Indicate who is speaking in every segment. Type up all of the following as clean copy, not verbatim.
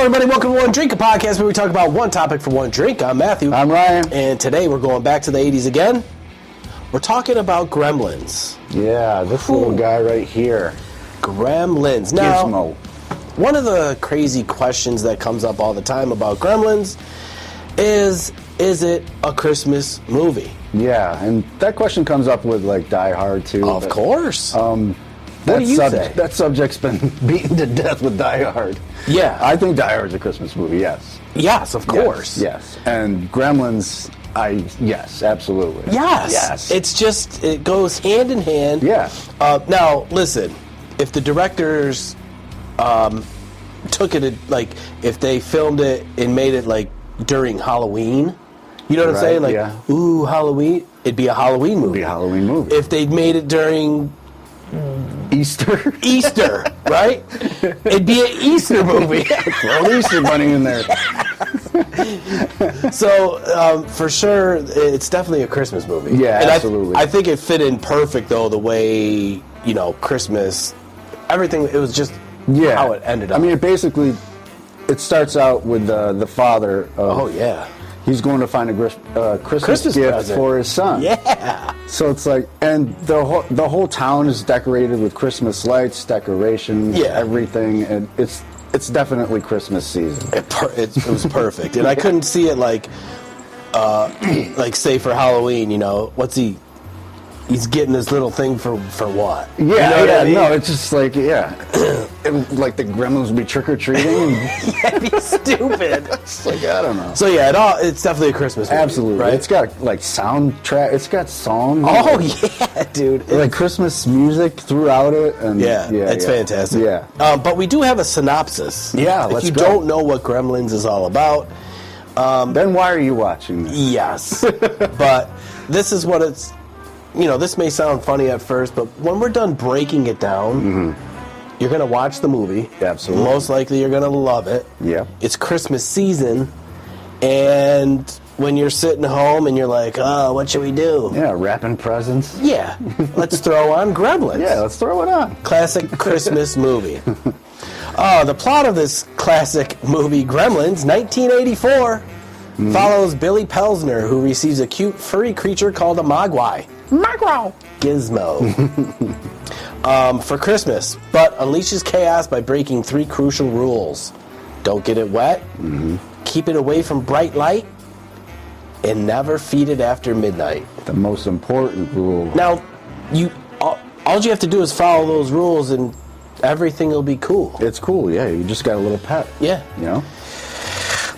Speaker 1: Hello, everybody. Welcome to One Drink, a podcast where we talk about one topic for one drink. I'm Matthew.
Speaker 2: I'm Ryan.
Speaker 1: And today we're going back to the 80s again. We're talking about Gremlins.
Speaker 2: Yeah, this little guy right here.
Speaker 1: Gremlins. Now,
Speaker 2: Gizmo.
Speaker 1: one of the crazy questions that comes up all the time about Gremlins is it a Christmas movie?
Speaker 2: Yeah, and that question comes up with like Die Hard too.
Speaker 1: Of course.
Speaker 2: What
Speaker 1: do you say?
Speaker 2: That subject's been beaten to death with Die Hard.
Speaker 1: Yeah.
Speaker 2: I think Die Hard's a Christmas movie, yes.
Speaker 1: Yes, of course.
Speaker 2: Yes. And Gremlins, yes, absolutely.
Speaker 1: Yes. It's just, it goes hand in hand.
Speaker 2: Yeah.
Speaker 1: Now, listen, if the directors took it, like, if they filmed it and made it, like, during Halloween, you know what I'm saying? Like, ooh, Halloween, it'd be a Halloween movie.
Speaker 2: It'd be a Halloween movie.
Speaker 1: If they'd made it during Easter, right? It'd be an Easter movie.
Speaker 2: Throw the Easter bunny in there.
Speaker 1: So, for sure, it's definitely a Christmas movie.
Speaker 2: Yeah,
Speaker 1: and
Speaker 2: absolutely.
Speaker 1: I think it fit in perfect, though, the way, you know, Christmas, everything, it was just how it ended up.
Speaker 2: I mean, it starts out with the father of... He's going to find a Christmas gift
Speaker 1: present
Speaker 2: for his son.
Speaker 1: Yeah.
Speaker 2: So it's like, and the whole town is decorated with Christmas lights, decorations, everything, and it's definitely Christmas season.
Speaker 1: It was perfect, and I couldn't see it like say for Halloween. You know, he's getting this little thing for what?
Speaker 2: Yeah,
Speaker 1: you know what I mean?
Speaker 2: No, it's just like like the Gremlins would be trick or treating.
Speaker 1: It'd be stupid.
Speaker 2: It's like, I don't know.
Speaker 1: So yeah, it's definitely a Christmas movie.
Speaker 2: Absolutely,
Speaker 1: right?
Speaker 2: It's got like soundtrack. It's got songs.
Speaker 1: Oh yeah, dude!
Speaker 2: Like Christmas music throughout it, and
Speaker 1: it's fantastic.
Speaker 2: Yeah,
Speaker 1: but we do have a synopsis.
Speaker 2: Yeah,
Speaker 1: if
Speaker 2: let's
Speaker 1: you
Speaker 2: go.
Speaker 1: don't know what Gremlins is all about,
Speaker 2: then why are you watching this?
Speaker 1: Yes, but this is what it's. You know, this may sound funny at first, but when we're done breaking it down, you're going to watch the movie.
Speaker 2: Absolutely.
Speaker 1: Most likely you're going to love it.
Speaker 2: Yeah.
Speaker 1: It's Christmas season, and when you're sitting home and you're like, oh, what should we do?
Speaker 2: Yeah, wrapping presents.
Speaker 1: Yeah, let's throw on Gremlins.
Speaker 2: Yeah, let's throw it on.
Speaker 1: Classic Christmas movie. The plot of this classic movie, Gremlins, 1984, follows Billy Pelsner, who receives a cute furry creature called a Mogwai. Gizmo. For Christmas, but unleashes chaos by breaking 3 crucial rules. Don't get it wet, keep it away from bright light, and never feed it after midnight.
Speaker 2: The most important rule.
Speaker 1: Now, all you have to do is follow those rules and everything will be cool.
Speaker 2: It's cool, yeah. You just got a little pet.
Speaker 1: Yeah.
Speaker 2: You know?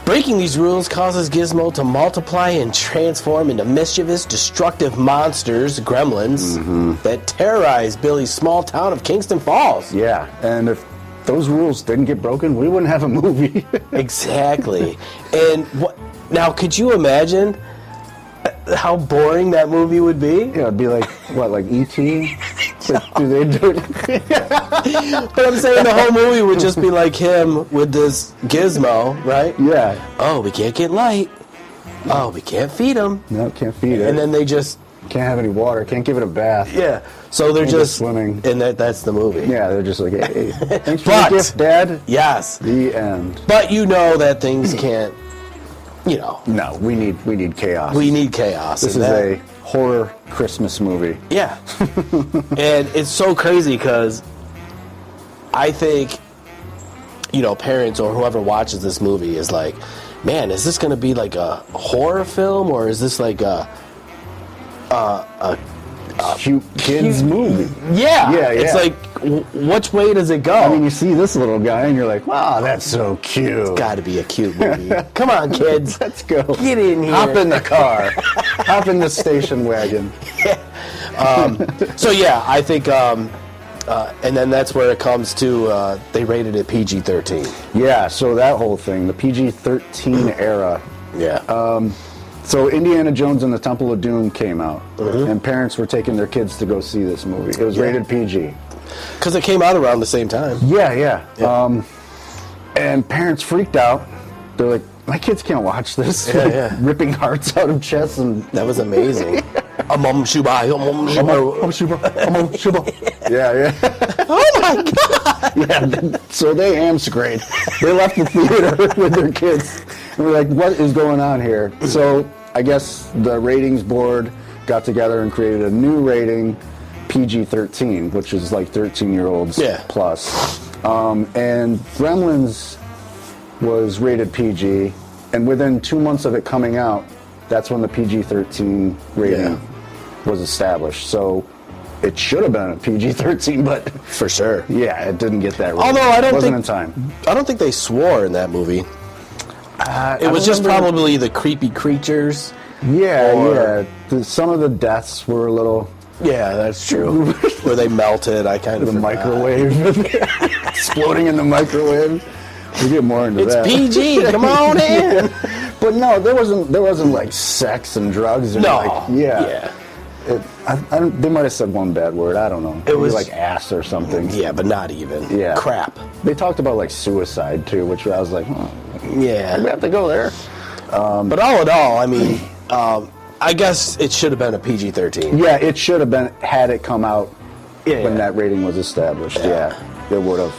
Speaker 1: Breaking these rules causes Gizmo to multiply and transform into mischievous, destructive monsters, gremlins, that terrorize Billy's small town of Kingston Falls.
Speaker 2: Yeah, and if those rules didn't get broken, we wouldn't have a movie.
Speaker 1: Exactly. And now, could you imagine how boring that movie would be?
Speaker 2: Yeah, it'd be like, what, like E.T.? Like, do they do it?
Speaker 1: But I'm saying the whole movie would just be like him with this Gizmo, right?
Speaker 2: Yeah.
Speaker 1: Oh, we can't get light. Oh, we can't feed him.
Speaker 2: No, can't feed it.
Speaker 1: And then they just...
Speaker 2: Can't have any water, can't give it a bath.
Speaker 1: Yeah. So they're just...
Speaker 2: swimming.
Speaker 1: And that's the movie.
Speaker 2: Yeah, they're just like, hey, thanks for the gift, Dad.
Speaker 1: Yes.
Speaker 2: The end.
Speaker 1: But you know that things can't, you know.
Speaker 2: No, we need chaos.
Speaker 1: We need chaos.
Speaker 2: This is a horror Christmas movie.
Speaker 1: Yeah. And it's so crazy because I think, you know, parents or whoever watches this movie is like, man, is this going to be like a horror film or is this like a
Speaker 2: cute kids movie?
Speaker 1: Yeah. It's like, which way does it go?
Speaker 2: I mean, you see this little guy and you're like, wow, that's so cute.
Speaker 1: It's got to be a cute movie. Come on, kids.
Speaker 2: Let's go.
Speaker 1: Get in here.
Speaker 2: Hop in the car. Hop in the station wagon.
Speaker 1: So, yeah, I think, and then that's where it comes to, they rated it PG-13.
Speaker 2: Yeah, so that whole thing, the PG-13 era.
Speaker 1: Yeah.
Speaker 2: So Indiana Jones and the Temple of Doom came out, and parents were taking their kids to go see this movie. It was rated PG.
Speaker 1: Because it came out around the same time.
Speaker 2: Yeah. And parents freaked out. They're like, my kids can't watch this.
Speaker 1: Yeah.
Speaker 2: Ripping hearts out of chests. And
Speaker 1: That was amazing. Yeah.
Speaker 2: Yeah.
Speaker 1: Oh my God.
Speaker 2: Yeah, so they amscrayed. They left the theater with their kids. And we're like, what is going on here? So I guess the ratings board got together and created a new rating, PG-13, which is like 13-year-olds plus. And Gremlins was rated PG, and within 2 months of it coming out, that's when the PG-13 rating was established. So it should have been a PG-13, but
Speaker 1: for sure,
Speaker 2: yeah, it didn't get that rating.
Speaker 1: Although I don't
Speaker 2: wasn't
Speaker 1: think
Speaker 2: in time.
Speaker 1: I don't think they swore in that movie. It was just probably the creepy creatures.
Speaker 2: Yeah. Some of the deaths were a little.
Speaker 1: Yeah, that's true. Where they melted, I kind of
Speaker 2: the microwave, exploding in the microwave. We get more into that.
Speaker 1: It's PG. Come on in.
Speaker 2: But no, there wasn't like sex and drugs. Or they might have said one bad word. I don't know. It was like ass or something.
Speaker 1: Yeah, but not even.
Speaker 2: Yeah,
Speaker 1: crap.
Speaker 2: They talked about like suicide too, which I was like,
Speaker 1: yeah,
Speaker 2: we have to go there.
Speaker 1: But all in all, I mean, I guess it should have been a PG-13.
Speaker 2: Yeah, it should have been had it come out when that rating was established. Yeah, it would have.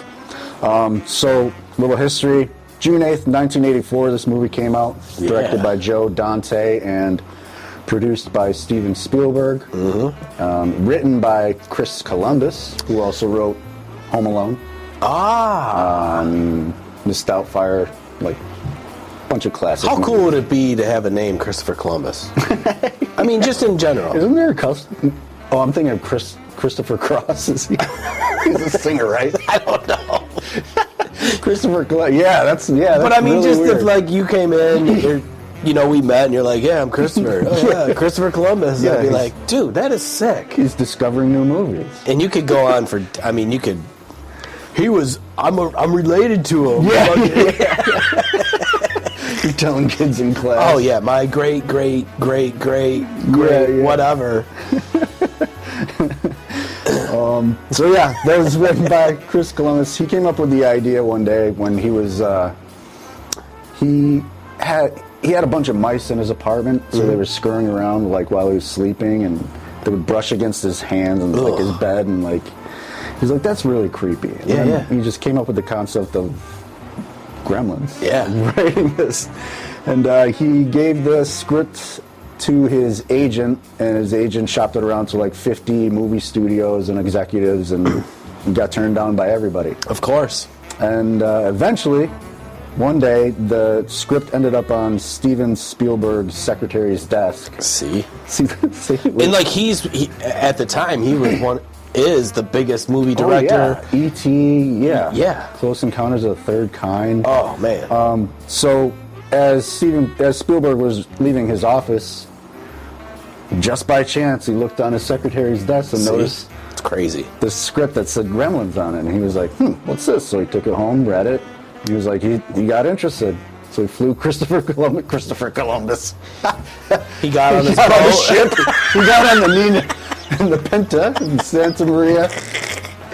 Speaker 2: So, little history. June 8th, 1984, this movie came out. Directed by Joe Dante and produced by Steven Spielberg. Written by Chris Columbus, who also wrote Home Alone. Miss Doubtfire, like a bunch of classic
Speaker 1: How
Speaker 2: movies.
Speaker 1: cool would it be to have a name Christopher Columbus? I mean, just in general.
Speaker 2: Isn't there a custom? Oh, I'm thinking of Christopher Cross. He's a singer, right?
Speaker 1: I don't know.
Speaker 2: Christopher Columbus. Yeah, that's
Speaker 1: But I mean,
Speaker 2: really
Speaker 1: just
Speaker 2: weird.
Speaker 1: if like you came in, we met, and you're like, yeah, I'm Christopher. Oh, yeah, Christopher Columbus.
Speaker 2: Yeah,
Speaker 1: I'd be like, dude, that is sick.
Speaker 2: He's discovering new movies.
Speaker 1: And you could go on for. I mean, you could. I'm related to him.
Speaker 2: Yeah. You're telling kids in class.
Speaker 1: Oh yeah, my great whatever.
Speaker 2: So yeah, that was written by Chris Columbus. He came up with the idea one day when he was he had a bunch of mice in his apartment, so they were scurrying around like while he was sleeping, and they would brush against his hands and like his bed, and like he's like, that's really creepy. And then he just came up with the concept of Gremlins.
Speaker 1: Yeah,
Speaker 2: writing this, and he gave the script to his agent, and his agent shopped it around to like 50 movie studios and executives, and got turned down by everybody.
Speaker 1: Of course.
Speaker 2: And eventually, one day, the script ended up on Steven Spielberg's secretary's desk.
Speaker 1: See?
Speaker 2: And
Speaker 1: like at the time, he was is the biggest movie director.
Speaker 2: Oh, yeah. E.T.,
Speaker 1: Yeah.
Speaker 2: Close Encounters of the Third Kind.
Speaker 1: Oh, man.
Speaker 2: So as Spielberg was leaving his office, just by chance, he looked on his secretary's desk and noticed
Speaker 1: it's crazy.
Speaker 2: the script that said Gremlins on it, and he was like, what's this? So he took it home, read it. He was like, he got interested. So he flew Christopher Columbus.
Speaker 1: He got on his
Speaker 2: on the
Speaker 1: boat.
Speaker 2: ship. He got on the Nina and the Pinta in Santa Maria.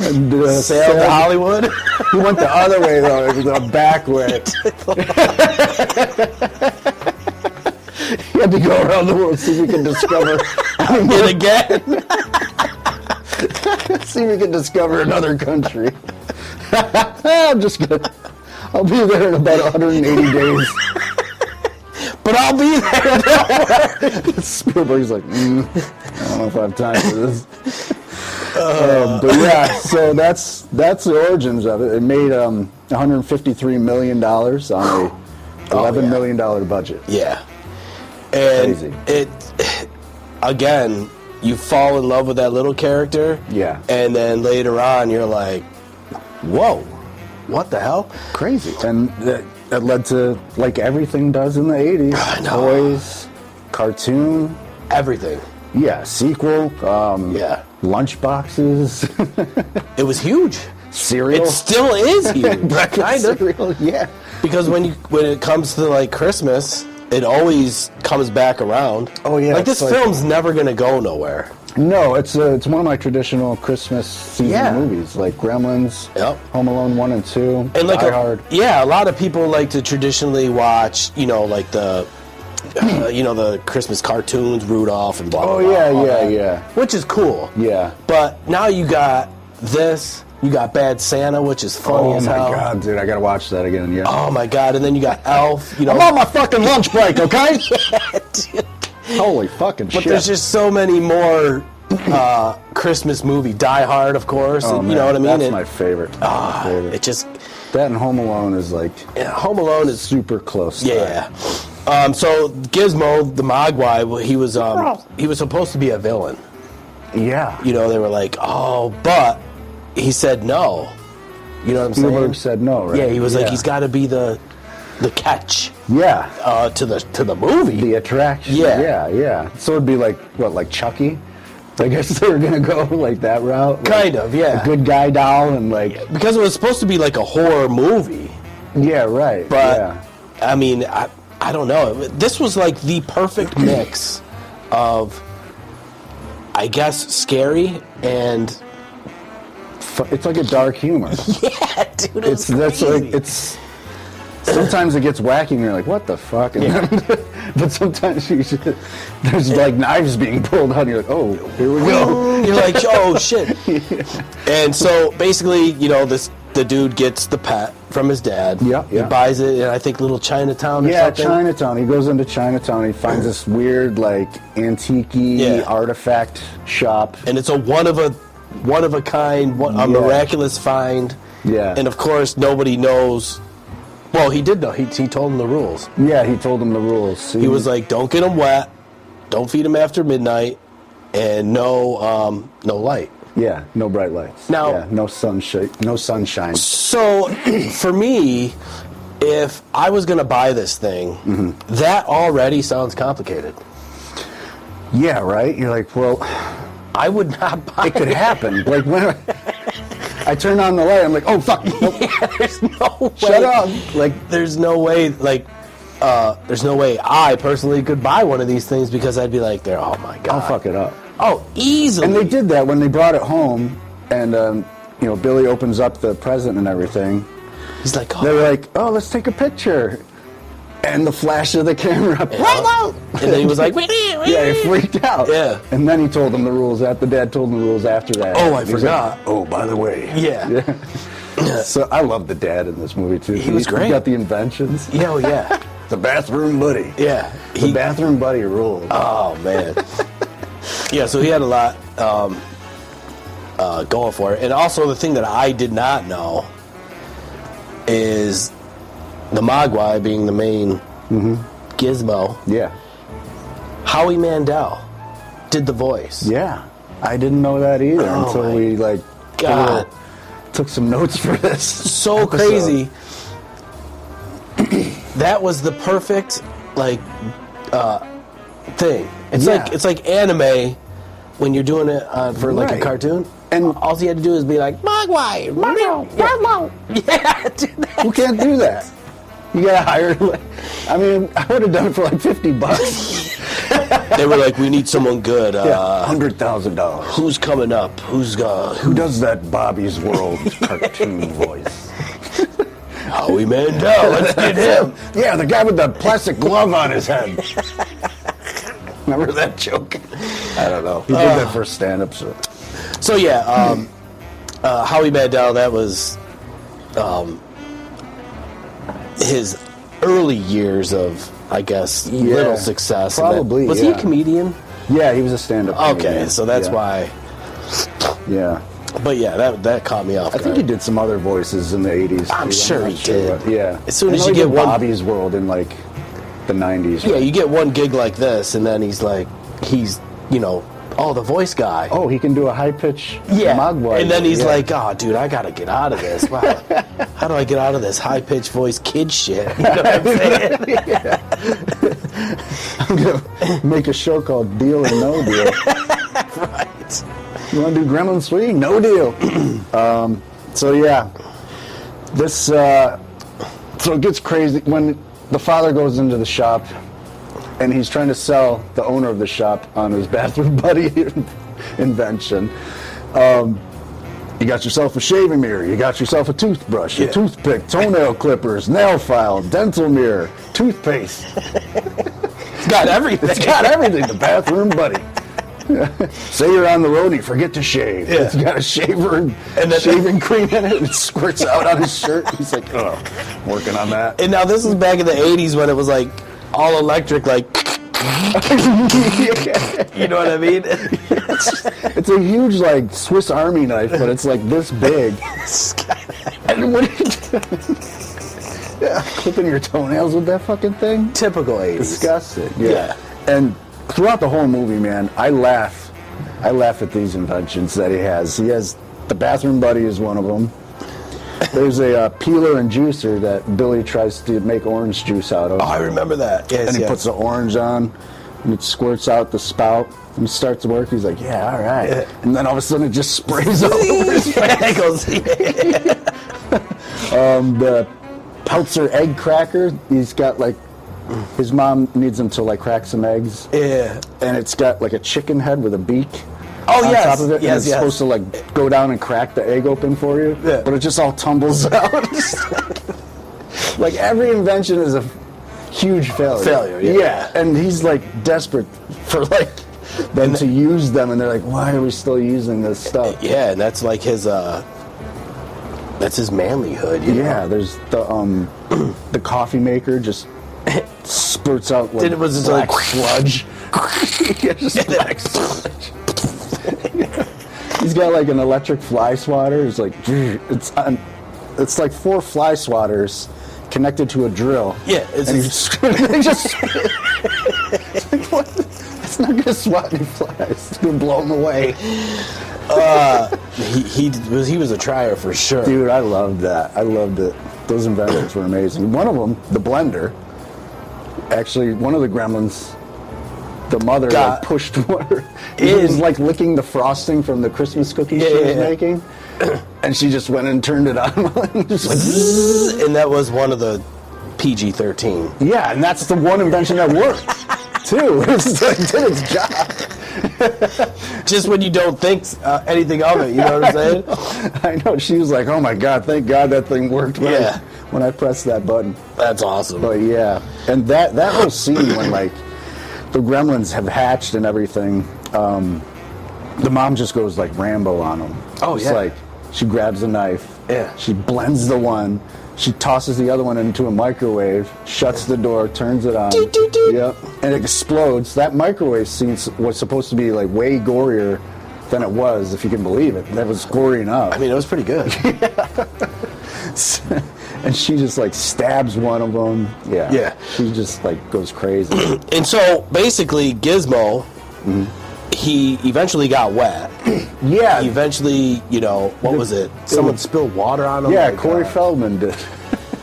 Speaker 2: And
Speaker 1: Sailed to Hollywood.
Speaker 2: He went the other way, though, the back way. He had to go around the world, see if he could discover.
Speaker 1: And again.
Speaker 2: See if we can discover another country. I'll be there in about 180 days.
Speaker 1: But I'll be there.
Speaker 2: Spielberg's like, I don't know if I have time for this. But yeah, so that's the origins of it. It made $153 million on a $11 million budget.
Speaker 1: Yeah. And
Speaker 2: Crazy.
Speaker 1: it, again, you fall in love with that little character.
Speaker 2: Yeah.
Speaker 1: And then later on, you're like, whoa, what the hell?
Speaker 2: Crazy. And that led to, like everything does in the 80s,
Speaker 1: I know.
Speaker 2: toys, cartoon.
Speaker 1: Everything.
Speaker 2: Yeah, sequel.
Speaker 1: Yeah.
Speaker 2: Lunch boxes.
Speaker 1: It was huge.
Speaker 2: Cereal.
Speaker 1: It still is huge.
Speaker 2: Breakfast
Speaker 1: kind of.
Speaker 2: cereal, yeah.
Speaker 1: Because when it comes to like Christmas, it always comes back around.
Speaker 2: Oh, yeah,
Speaker 1: Like this
Speaker 2: it's like-
Speaker 1: film's never gonna go nowhere.
Speaker 2: No, it's one of my traditional Christmas season movies, like Gremlins, Home Alone 1 and 2,
Speaker 1: And like
Speaker 2: Die Hard.
Speaker 1: a lot of people like to traditionally watch, like the the Christmas cartoons, Rudolph and blah blah blah.
Speaker 2: Oh,
Speaker 1: all that,
Speaker 2: yeah.
Speaker 1: which is cool.
Speaker 2: Yeah.
Speaker 1: But now you got this You got Bad Santa, which is funny as hell.
Speaker 2: Oh my god, dude, I gotta watch that again. Yeah.
Speaker 1: Oh my god, and then you got Elf. You know,
Speaker 2: I'm on my fucking lunch break, okay?
Speaker 1: yeah, dude.
Speaker 2: Holy fucking shit.
Speaker 1: But there's just so many more Christmas movie. Die Hard, of course.
Speaker 2: Oh,
Speaker 1: you know what I mean?
Speaker 2: That's my favorite.
Speaker 1: It just
Speaker 2: That and Home Alone is like
Speaker 1: Home Alone is
Speaker 2: super close.
Speaker 1: yeah. So Gizmo, the Mogwai, he was supposed to be a villain.
Speaker 2: Yeah.
Speaker 1: You know, they were like, oh, but he said no. You know what I'm saying?
Speaker 2: Spielberg said no, right?
Speaker 1: Yeah, he was like, he's got to be the catch.
Speaker 2: Yeah.
Speaker 1: To the movie.
Speaker 2: The attraction.
Speaker 1: Yeah.
Speaker 2: Yeah. So it'd be like what, like Chucky? I guess they were gonna go like that route. Like
Speaker 1: Kind of, yeah.
Speaker 2: a good guy doll and like.
Speaker 1: Because it was supposed to be like a horror movie.
Speaker 2: Yeah. Right.
Speaker 1: But
Speaker 2: yeah.
Speaker 1: I mean, I don't know. This was like the perfect mix of, I guess, scary and
Speaker 2: It's like a dark humor.
Speaker 1: yeah, dude. That's
Speaker 2: like it's. Sometimes it gets wacky and you're like, what the fuck? And but sometimes there's like knives being pulled out and you're like, oh, here we go.
Speaker 1: You're like, oh shit. And so basically, you know, the dude gets the pet from his dad.
Speaker 2: Yeah.
Speaker 1: He buys it in, I think, little Chinatown or
Speaker 2: Yeah,
Speaker 1: something.
Speaker 2: Chinatown. He goes into Chinatown. He finds this weird, like, antique-y artifact shop.
Speaker 1: And it's a one of a kind, a miraculous find.
Speaker 2: Yeah.
Speaker 1: And of course, nobody knows. Well, he did know. He told him the rules.
Speaker 2: Yeah, he told him the rules.
Speaker 1: He was like, don't get them wet, don't feed them after midnight, and no light.
Speaker 2: Yeah, no bright lights.
Speaker 1: Now-
Speaker 2: yeah, no sunshine.
Speaker 1: So, for me, if I was going to buy this thing, that already sounds complicated.
Speaker 2: Yeah, right? You're like, well,
Speaker 1: I would not buy
Speaker 2: it could happen. Like, when I turn on the light, I'm like, oh, fuck.
Speaker 1: There's no way.
Speaker 2: Shut up. Like,
Speaker 1: there's no way, there's no way I personally could buy one of these things because I'd be like, oh my God.
Speaker 2: I'll fuck it up.
Speaker 1: Oh, easily.
Speaker 2: And they did that when they brought it home, and, Billy opens up the present and everything.
Speaker 1: He's like, oh.
Speaker 2: They're like, oh, let's take a picture. And the flash of the camera.
Speaker 1: And then he was like,
Speaker 2: yeah, he freaked out.
Speaker 1: Yeah.
Speaker 2: And then he told them the rules. The dad told him the rules after that.
Speaker 1: Oh, I
Speaker 2: He was
Speaker 1: forgot.
Speaker 2: like, oh, by the way.
Speaker 1: Yeah.
Speaker 2: So I love the dad in this movie, too.
Speaker 1: He was great.
Speaker 2: He got the inventions.
Speaker 1: Yeah, yeah.
Speaker 2: The bathroom buddy.
Speaker 1: Yeah.
Speaker 2: The bathroom buddy rules.
Speaker 1: Oh, man. Yeah, so he had a lot going for it. And also the thing that I did not know is the Mogwai being the main gizmo.
Speaker 2: Yeah.
Speaker 1: Howie Mandel did the voice.
Speaker 2: Yeah. I didn't know that either until we,
Speaker 1: God.
Speaker 2: took some notes for this.
Speaker 1: So crazy. That was the perfect, thing. It's like anime when you're doing it for like a cartoon. And all you had to do is be like, Mogwai! Yeah, dude,
Speaker 2: Who can't do that? You gotta hire. I mean, I would have done it for like $50.
Speaker 1: They were like, we need someone good.
Speaker 2: $100,000.
Speaker 1: Who's coming up?
Speaker 2: Who does that Bobby's World cartoon voice?
Speaker 1: Howie Mandel. Let's get him.
Speaker 2: Yeah, the guy with the plastic glove on his head. Remember that joke? I don't know. He did that for stand-up.
Speaker 1: So yeah, Howie Mandel. That was his early years of, I guess, little success.
Speaker 2: Probably.
Speaker 1: Was he a comedian?
Speaker 2: Yeah, he was a stand-up comedian.
Speaker 1: Okay, so that's why.
Speaker 2: Yeah.
Speaker 1: But yeah, that caught me off
Speaker 2: I
Speaker 1: guard.
Speaker 2: think he did some other voices in the 80s.
Speaker 1: I'm sure he did.
Speaker 2: Yeah.
Speaker 1: As soon
Speaker 2: I
Speaker 1: as
Speaker 2: know
Speaker 1: you
Speaker 2: he
Speaker 1: get
Speaker 2: did
Speaker 1: one-
Speaker 2: Bobby's World in like the 90s.
Speaker 1: Yeah, you get one gig like this, and then he's the voice guy.
Speaker 2: Oh, he can do a high-pitch Mogwai.
Speaker 1: And then he's like, oh, dude, I got to get out of this. Wow. How do I get out of this high-pitched voice kid shit? You know what I'm saying?
Speaker 2: I'm going to make a show called Deal or No Deal.
Speaker 1: Right.
Speaker 2: You want to do Gremlins 3? No deal. So, yeah. This, so it gets crazy when the father goes into the shop and he's trying to sell the owner of the shop on his bathroom buddy invention. You got yourself a shaving mirror, you got yourself a toothbrush, a toothpick, toenail clippers, nail file, dental mirror, toothpaste.
Speaker 1: It's got everything.
Speaker 2: It's got everything, the bathroom buddy. Say you're on the road and you forget to shave.
Speaker 1: Yeah.
Speaker 2: It's got a shaver and
Speaker 1: then
Speaker 2: shaving cream in it, and it squirts out on his shirt. He's like, oh, working on that.
Speaker 1: And now this was back in the 80s when it was like all electric, like, you know what I mean?
Speaker 2: It's a huge, like, Swiss Army knife, but it's like this big. And what are you doing? Yeah, clipping your toenails with that fucking thing?
Speaker 1: Typical 80s.
Speaker 2: Disgusting. Yeah. And throughout the whole movie, man, I laugh at these inventions that he has. He has the bathroom buddy is one of them. There's a peeler and juicer that Billy tries to make orange juice out of.
Speaker 1: Oh, I remember that. Yes,
Speaker 2: And he puts the orange on, and it squirts out the spout. And it starts to work. He's like, yeah, all right. Yeah. And then all of a sudden it just sprays all over his face. The Peltzer egg cracker, he's got like, his mom needs him to like crack some eggs.
Speaker 1: Yeah.
Speaker 2: And it's got like a chicken head with a beak.
Speaker 1: Oh,
Speaker 2: on
Speaker 1: yes.
Speaker 2: top of it,
Speaker 1: Yes,
Speaker 2: and it's supposed to like go down and crack the egg open for you,
Speaker 1: Yeah.
Speaker 2: but it just all tumbles out. Like every invention is a huge failure.
Speaker 1: Yeah.
Speaker 2: And he's like desperate for like them to use them, and they're like, why are we still using this stuff?
Speaker 1: Yeah, and that's like his that's his manlyhood. You know?
Speaker 2: There's the coffee maker just spurts out like
Speaker 1: It was
Speaker 2: black
Speaker 1: like
Speaker 2: sludge. Yeah, just black sludge. He's got like an electric fly swatter. It's like it's like 4 fly swatters connected to a drill.
Speaker 1: Yeah, it's
Speaker 2: they just like, what? It's not gonna swat any flies. It's gonna blow them away.
Speaker 1: He was a trier for sure.
Speaker 2: Dude, I loved that. I loved it. Those inventions were amazing. One of them, the blender. Actually, one of the Gremlins. The mother like, pushed water. He was like licking the frosting from the Christmas cookies she was making, and she just went and turned it on. Just like,
Speaker 1: and that was one of the PG-13.
Speaker 2: yeah, and that's the one invention that worked too. It's like, did its job.
Speaker 1: Just when you don't think anything of it, you know what I'm saying?
Speaker 2: I know. She was like, "Oh my God, thank God that thing worked." When I pressed that button.
Speaker 1: That's awesome.
Speaker 2: But yeah, and that whole scene when like the Gremlins have hatched and everything, the mom just goes like Rambo on them.
Speaker 1: Oh,
Speaker 2: it's
Speaker 1: yeah.
Speaker 2: like she grabs a knife.
Speaker 1: Yeah.
Speaker 2: She blends the one. She tosses the other one into a microwave, shuts the door, turns it on.
Speaker 1: Doot, doot, doot.
Speaker 2: Yep. And it explodes. That microwave scene was supposed to be like way gorier than it was, if you can believe it. That was gory enough.
Speaker 1: I mean, it was pretty good.
Speaker 2: And she just like stabs one of them. Yeah.
Speaker 1: Yeah.
Speaker 2: She just like goes crazy.
Speaker 1: And so basically, Gizmo, he eventually got wet.
Speaker 2: Yeah.
Speaker 1: He eventually, you know, what was it? Someone spilled water on him?
Speaker 2: Yeah,
Speaker 1: Like,
Speaker 2: Corey Feldman did.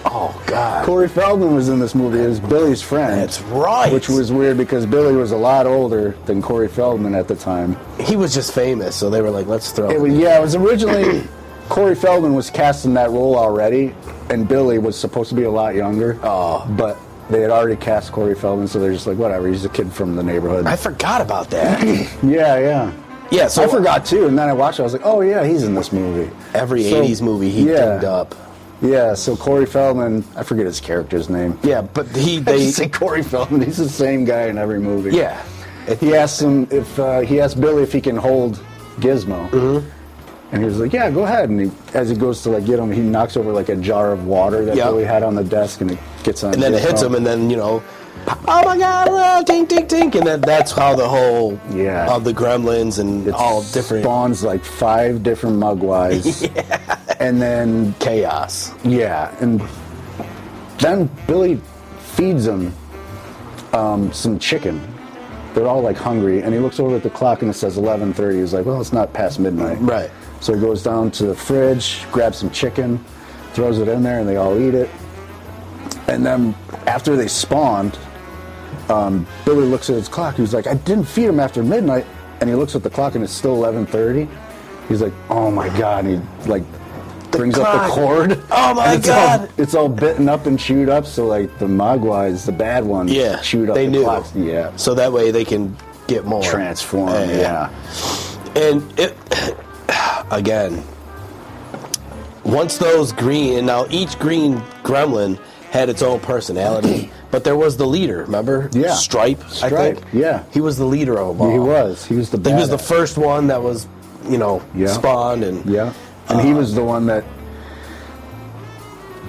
Speaker 1: Oh, God.
Speaker 2: Corey Feldman was in this movie as Billy's friend.
Speaker 1: That's right.
Speaker 2: Which was weird because Billy was a lot older than Corey Feldman at the time.
Speaker 1: He was just famous, so they were like, let's throw him.
Speaker 2: It was originally Corey Feldman was cast in that role already, and Billy was supposed to be a lot younger.
Speaker 1: Oh.
Speaker 2: But they had already cast Corey Feldman, so they're just like, whatever, he's a kid from the neighborhood.
Speaker 1: I forgot about that.
Speaker 2: Yeah.
Speaker 1: Yeah, so
Speaker 2: I forgot too, and then I watched it, I was like, oh yeah, he's in this movie.
Speaker 1: Every 80s movie he dinged up.
Speaker 2: Yeah, so Corey Feldman, I forget his character's name.
Speaker 1: Yeah, but
Speaker 2: They just say Corey Feldman. He's the same guy in every movie.
Speaker 1: Yeah.
Speaker 2: He asked him if he asked Billy if he can hold Gizmo, and he was like, "Yeah, go ahead." And as he goes to like get him, he knocks over like a jar of water that Billy had on the desk, and it gets on.
Speaker 1: And then
Speaker 2: Gizmo.
Speaker 1: it hits him, and then, you know, oh my God, tink, tink, tink. And then that's how the whole of the Gremlins and all different
Speaker 2: spawns like 5 different Mugwais, and then
Speaker 1: chaos.
Speaker 2: Yeah, and then Billy feeds them some chicken. They're all like hungry, and he looks over at the clock and it says 11:30. He's like, well, it's not past midnight.
Speaker 1: Right.
Speaker 2: So he goes down to the fridge, grabs some chicken, throws it in there, and they all eat it. And then after they spawned, Billy looks at his clock. He's like, I didn't feed him after midnight. And he looks at the clock and it's still 11:30. He's like, oh my God. And he like brings up the cord.
Speaker 1: Oh my God.
Speaker 2: It's all bitten up and chewed up. So like the Mogwais, the bad ones, chewed up
Speaker 1: they
Speaker 2: the
Speaker 1: knew.
Speaker 2: clocks. Yeah.
Speaker 1: So that way they can get more.
Speaker 2: Transform, yeah.
Speaker 1: And it, again, once those green, and now each green gremlin had its own personality. But there was the leader, remember?
Speaker 2: Yeah.
Speaker 1: Stripe, I think.
Speaker 2: Yeah.
Speaker 1: He was the leader of them all.
Speaker 2: He was. He was the
Speaker 1: He was the
Speaker 2: badass.
Speaker 1: first one that was, spawned. And
Speaker 2: he was the one that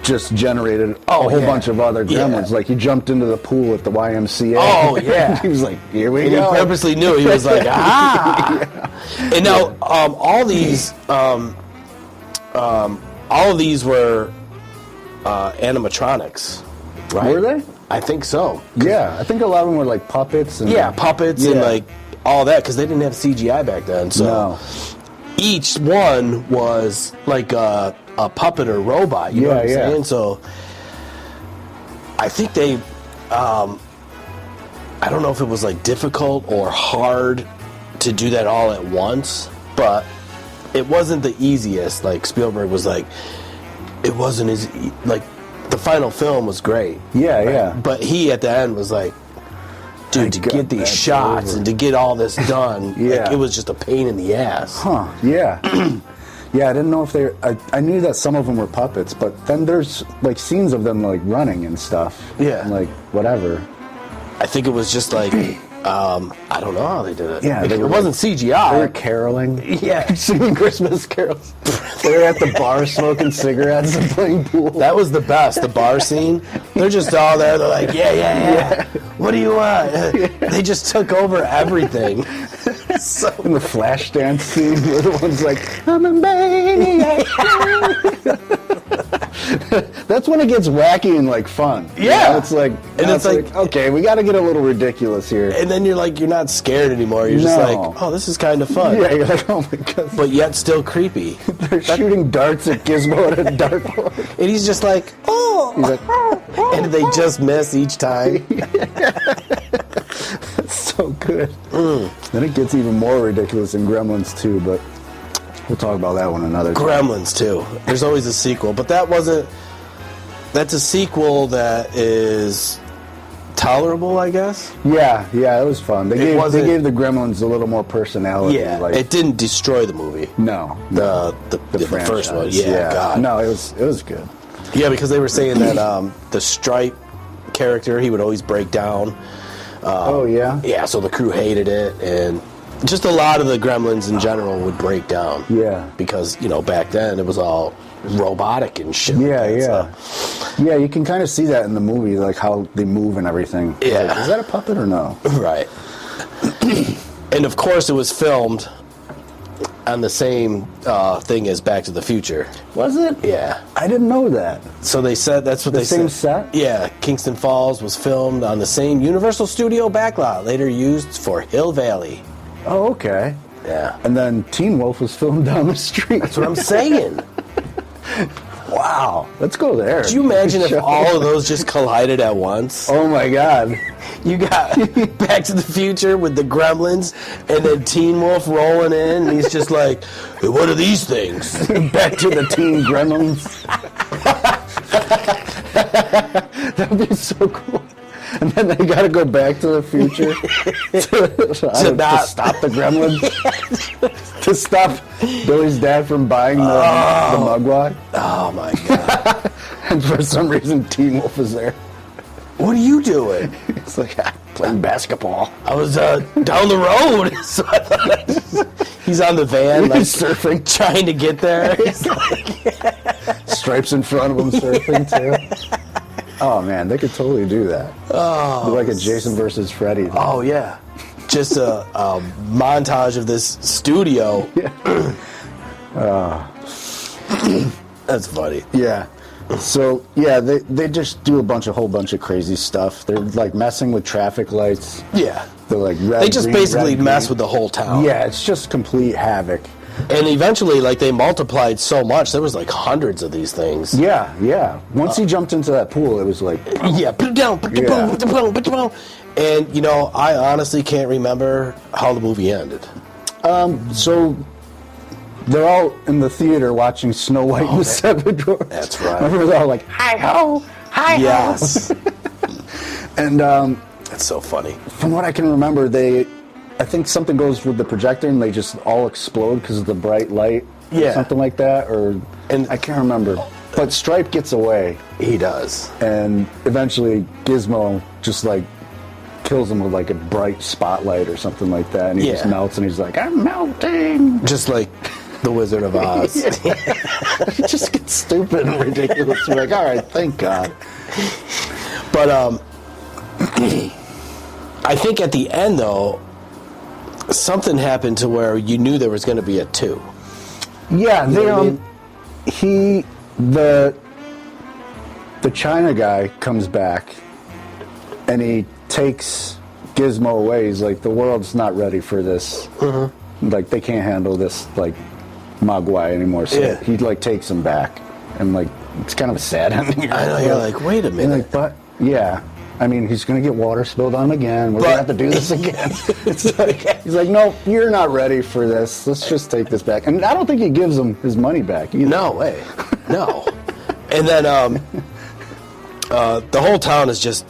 Speaker 2: just generated a whole bunch of other gremlins. Like, he jumped into the pool at the YMCA.
Speaker 1: Oh, yeah.
Speaker 2: He was like, here we
Speaker 1: And
Speaker 2: go.
Speaker 1: he purposely knew. He was like, And now, all of these were animatronics, right?
Speaker 2: Were they?
Speaker 1: I think so.
Speaker 2: Yeah, I think a lot of them were like puppets. And
Speaker 1: Puppets and like all that, because they didn't have CGI back then. So each one was like a puppet or robot. You know what I'm saying? So I think they, I don't know if it was like difficult or hard to do that all at once, but it wasn't the easiest. Like Spielberg was like, it wasn't as like the final film was great.
Speaker 2: Yeah.
Speaker 1: But he at the end was like, dude, to get these shots and to get all this done, like, it was just a pain in the ass.
Speaker 2: Huh? Yeah. Yeah, I didn't know if they. I knew that some of them were puppets, but then there's like scenes of them like running and stuff.
Speaker 1: Yeah.
Speaker 2: And, like whatever.
Speaker 1: I think it was just like, I don't know how they did it.
Speaker 2: Yeah,
Speaker 1: it
Speaker 2: they were
Speaker 1: wasn't CGI.
Speaker 2: They were caroling.
Speaker 1: Yeah.
Speaker 2: Singing Christmas carols. They were at the bar smoking cigarettes and playing pool.
Speaker 1: That was the best, the bar scene. They're just all there. They're like, yeah. What do you want? They just took over everything. So
Speaker 2: in the flash dance scene where the one's like, I'm a maniac. That's when it gets wacky and like fun.
Speaker 1: Yeah.
Speaker 2: You know, it's like,
Speaker 1: and it's like,
Speaker 2: okay, we got to get a little ridiculous here.
Speaker 1: And then you're like, you're not scared anymore. You're just like, oh, this is kind of fun.
Speaker 2: Yeah, you're like, oh my god.
Speaker 1: But yet still creepy.
Speaker 2: They're shooting darts at Gizmo at a dartboard.
Speaker 1: And he's just like, oh.
Speaker 2: He's like,
Speaker 1: and they just miss each time.
Speaker 2: That's so good. Then it gets even more ridiculous in Gremlins 2, but we'll talk about that one another time.
Speaker 1: Gremlins 2. There's always a sequel, but that's a sequel that is tolerable, I guess.
Speaker 2: Yeah, it was fun. They gave the Gremlins a little more personality.
Speaker 1: Yeah,
Speaker 2: like,
Speaker 1: it didn't destroy the movie.
Speaker 2: No,
Speaker 1: the first one. Yeah, God.
Speaker 2: No, it was good.
Speaker 1: Yeah, because they were saying that the Stripe character, he would always break down. Yeah, so the crew hated it, and just a lot of the Gremlins in general would break down.
Speaker 2: Yeah.
Speaker 1: Because, back then it was all robotic and shit.
Speaker 2: Yeah. You can kind of see that in the movie, like how they move and everything.
Speaker 1: Yeah.
Speaker 2: Like, is that a puppet or no?
Speaker 1: Right. And of course it was filmed on the same thing as Back to the Future.
Speaker 2: Was it?
Speaker 1: Yeah.
Speaker 2: I didn't know that.
Speaker 1: So they said that's what they said.
Speaker 2: The same set?
Speaker 1: Yeah. Kingston Falls was filmed on the same Universal Studio backlot, later used for Hill Valley.
Speaker 2: Oh, okay.
Speaker 1: Yeah.
Speaker 2: And then Teen Wolf was filmed down the street.
Speaker 1: That's what I'm saying.
Speaker 2: Wow. Let's go there.
Speaker 1: Could you imagine if all of those just collided at once?
Speaker 2: Oh my God.
Speaker 1: You got Back to the Future with the Gremlins, and then Teen Wolf rolling in, and he's just like, hey, what are these things?
Speaker 2: Back to the Teen Gremlins. That would be so cool. And then they got to go back to the future to stop the Gremlins, to stop Billy's dad from buying the Mugwai.
Speaker 1: Oh my God.
Speaker 2: And for some reason, Teen Wolf is there.
Speaker 1: What are you doing?
Speaker 2: It's like, playing basketball.
Speaker 1: I was down the road. So I thought he's on the van, like
Speaker 2: surfing,
Speaker 1: trying to get there. He's like,
Speaker 2: Stripes in front of him surfing too. Oh man, they could totally do that.
Speaker 1: Oh,
Speaker 2: like a Jason versus Freddy thing.
Speaker 1: Oh yeah, just a montage of this studio.
Speaker 2: Yeah.
Speaker 1: That's funny.
Speaker 2: Yeah. So yeah, they just do a whole bunch of crazy stuff. They're like messing with traffic lights.
Speaker 1: Yeah.
Speaker 2: They're like red,
Speaker 1: they just
Speaker 2: green,
Speaker 1: basically
Speaker 2: red,
Speaker 1: mess
Speaker 2: green.
Speaker 1: with the whole town.
Speaker 2: Yeah, it's just complete havoc.
Speaker 1: And eventually, like, they multiplied so much, there was like hundreds of these things.
Speaker 2: Yeah. Once he jumped into that pool, it was like...
Speaker 1: Yeah, put it down, put it down, put it down, put it down. And, I honestly can't remember how the movie ended.
Speaker 2: So, they're all in the theater watching Snow White and the Seven Dwarfs.
Speaker 1: That's right.
Speaker 2: Remember, they're all like, hi-ho, hi-ho.
Speaker 1: Yes.
Speaker 2: And,
Speaker 1: That's so funny.
Speaker 2: from what I can remember, I think something goes with the projector and they just all explode because of the bright light.
Speaker 1: Yeah.
Speaker 2: Or something like that. And I can't remember. But Stripe gets away,
Speaker 1: He does.
Speaker 2: and eventually Gizmo just like kills him with like a bright spotlight or something like that, and he just
Speaker 1: Yeah.
Speaker 2: melts, and he's like, "I'm melting."
Speaker 1: Just like the Wizard of Oz.
Speaker 2: It just gets stupid and ridiculous. You're like, all right, thank God.
Speaker 1: But I think at the end, though, something happened to where you knew there was going to be a 2.
Speaker 2: Yeah,
Speaker 1: You know what I mean?
Speaker 2: The China guy comes back, and he takes Gizmo away. He's like, the world's not ready for this. Like, they can't handle this, like, Mogwai anymore. So
Speaker 1: Yeah.
Speaker 2: he, like, takes him back. And, like, it's kind of a sad ending.
Speaker 1: I know, you're like, wait a
Speaker 2: And,
Speaker 1: minute.
Speaker 2: like, but, yeah. I mean, he's going to get water spilled on him again. We're going to have to do this again. It's like, he's like, no, you're not ready for this. Let's just take this back. And I don't think he gives him his money back either.
Speaker 1: No way. No. And then the whole town is just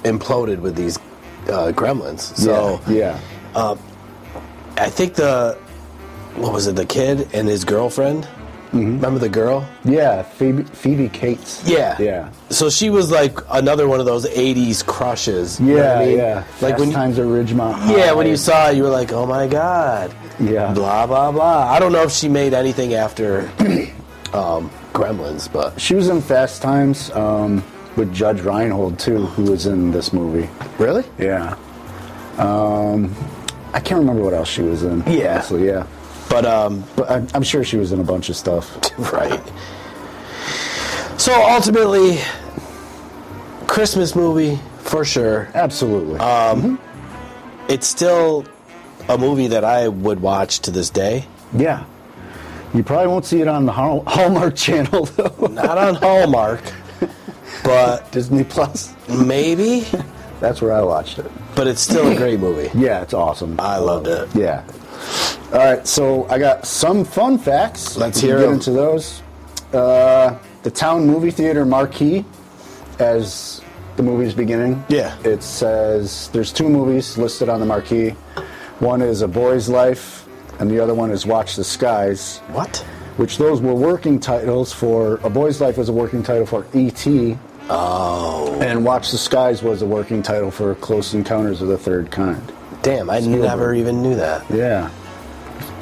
Speaker 1: imploded with these gremlins. So
Speaker 2: yeah.
Speaker 1: I think what was it, the kid and his girlfriend? Remember the girl?
Speaker 2: Yeah, Phoebe Cates.
Speaker 1: Yeah.
Speaker 2: Yeah.
Speaker 1: So she was like another one of those 80s crushes. You know what I mean?
Speaker 2: Yeah.
Speaker 1: Like
Speaker 2: Fast
Speaker 1: when
Speaker 2: Times at Ridgemont High.
Speaker 1: Yeah, when you saw it, you were like, oh my God.
Speaker 2: Yeah.
Speaker 1: Blah, blah, blah. I don't know if she made anything after Gremlins, but.
Speaker 2: She was in Fast Times with Judge Reinhold, too, who was in this movie.
Speaker 1: Really?
Speaker 2: Yeah. I can't remember what else she was in.
Speaker 1: Yeah.
Speaker 2: Honestly, yeah.
Speaker 1: But,
Speaker 2: But I'm sure she was in a bunch of stuff.
Speaker 1: right. So ultimately, Christmas movie for sure.
Speaker 2: Absolutely.
Speaker 1: It's still a movie that I would watch to this day.
Speaker 2: Yeah. You probably won't see it on the Hallmark Channel, though.
Speaker 1: Not on Hallmark, but
Speaker 2: Disney Plus.
Speaker 1: maybe.
Speaker 2: That's where I watched it.
Speaker 1: But it's still a great movie.
Speaker 2: Yeah, it's awesome.
Speaker 1: I loved it.
Speaker 2: Yeah. All right, so I got some fun facts.
Speaker 1: Let's
Speaker 2: We can
Speaker 1: hear
Speaker 2: get
Speaker 1: 'em.
Speaker 2: into those. The town movie theater marquee, as the movie's beginning.
Speaker 1: Yeah.
Speaker 2: It says there's 2 movies listed on the marquee. One is A Boy's Life, and the other one is Watch the Skies.
Speaker 1: What?
Speaker 2: Which those were working titles for. A Boy's Life was a working title for E.T.
Speaker 1: Oh.
Speaker 2: And Watch the Skies was a working title for Close Encounters of the Third Kind.
Speaker 1: Damn, I never even knew that.
Speaker 2: Yeah.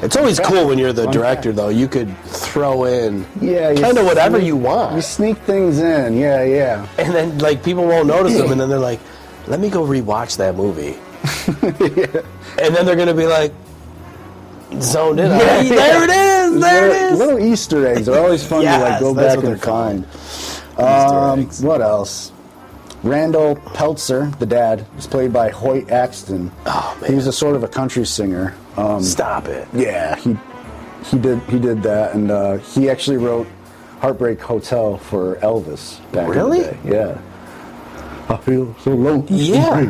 Speaker 1: It's always cool when you're the
Speaker 2: Fun
Speaker 1: director,
Speaker 2: fact.
Speaker 1: though. You could throw in
Speaker 2: Yeah,
Speaker 1: kind of whatever you
Speaker 2: You
Speaker 1: want.
Speaker 2: sneak things in, yeah.
Speaker 1: And then, like, people won't notice them, and then they're like, let me go rewatch that movie. And then they're going to be like, zoned in.
Speaker 2: Yeah,
Speaker 1: Hey, there it is! There it is!
Speaker 2: Little Easter eggs are always fun to like
Speaker 1: Yes,
Speaker 2: go
Speaker 1: that's
Speaker 2: back
Speaker 1: what
Speaker 2: and
Speaker 1: they're called.
Speaker 2: find.
Speaker 1: Easter eggs.
Speaker 2: What else? Randall Peltzer, the dad, is played by Hoyt Axton.
Speaker 1: Oh, man.
Speaker 2: He was a sort of a country singer.
Speaker 1: Stop it.
Speaker 2: Yeah, he did that, and he actually wrote Heartbreak Hotel for Elvis back
Speaker 1: Really?
Speaker 2: in the day. Yeah. I feel so low.
Speaker 1: Yeah.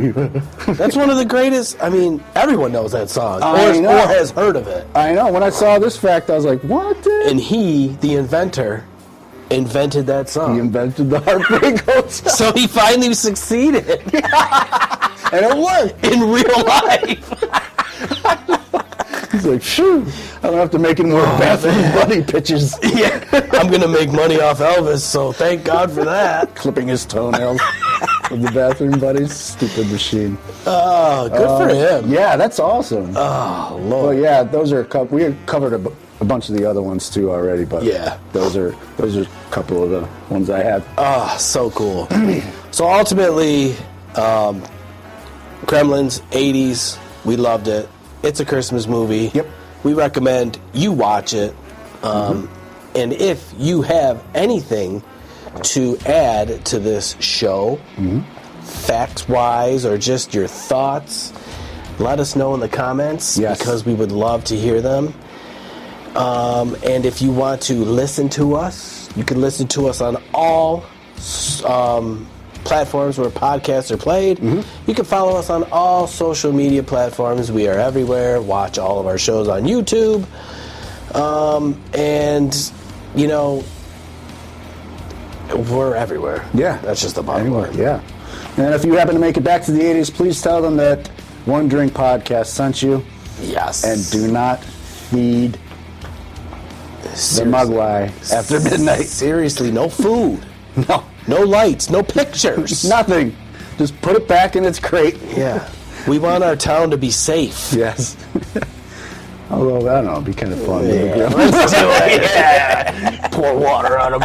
Speaker 1: That's one of the greatest. I mean, everyone knows that song.
Speaker 2: I
Speaker 1: Or
Speaker 2: know.
Speaker 1: has heard of it.
Speaker 2: I know. When I saw this fact, I was like, what?
Speaker 1: And he, the inventor, invented that
Speaker 2: He
Speaker 1: song.
Speaker 2: invented the Heartbreak Hotel.
Speaker 1: So he finally succeeded
Speaker 2: And it worked.
Speaker 1: in real life.
Speaker 2: He's like, phew, I don't have to make any more bathroom buddy pitches.
Speaker 1: Yeah. I'm going to make money off Elvis, so thank God for that.
Speaker 2: Clipping his toenails with the bathroom buddies. Stupid machine.
Speaker 1: Oh, good for him.
Speaker 2: Yeah, that's awesome.
Speaker 1: Oh,
Speaker 2: Well,
Speaker 1: Lord.
Speaker 2: yeah, those are we had covered a bunch of the other ones too already, but
Speaker 1: Yeah.
Speaker 2: those are a couple of the ones I had.
Speaker 1: Oh, so cool. So ultimately, Gremlins, 80s, we loved it. It's a Christmas movie.
Speaker 2: Yep.
Speaker 1: We recommend you watch it. And if you have anything to add to this show, facts-wise or just your thoughts, let us know in the comments.
Speaker 2: Yes.
Speaker 1: Because we would love to hear them. And if you want to listen to us, you can listen to us on all platforms where podcasts are played. You can follow us on all social media platforms. We are everywhere. Watch all of our shows on YouTube. And, you know, we're everywhere.
Speaker 2: Yeah.
Speaker 1: That's just the bottom
Speaker 2: Anyway,
Speaker 1: line.
Speaker 2: yeah. And if you happen to make it back to the 80s, please tell them that One Drink Podcast sent you.
Speaker 1: Yes.
Speaker 2: And do not feed the Mogwai after midnight.
Speaker 1: Seriously, no food,
Speaker 2: No,
Speaker 1: no lights, no pictures.
Speaker 2: nothing. Just put it back in its crate.
Speaker 1: Yeah. We want our town to be safe.
Speaker 2: Yes. Although, I don't know, it'd be kind of fun. with the
Speaker 1: Yeah,
Speaker 2: Gremlins.
Speaker 1: let's do it. Yeah. Pour water on them.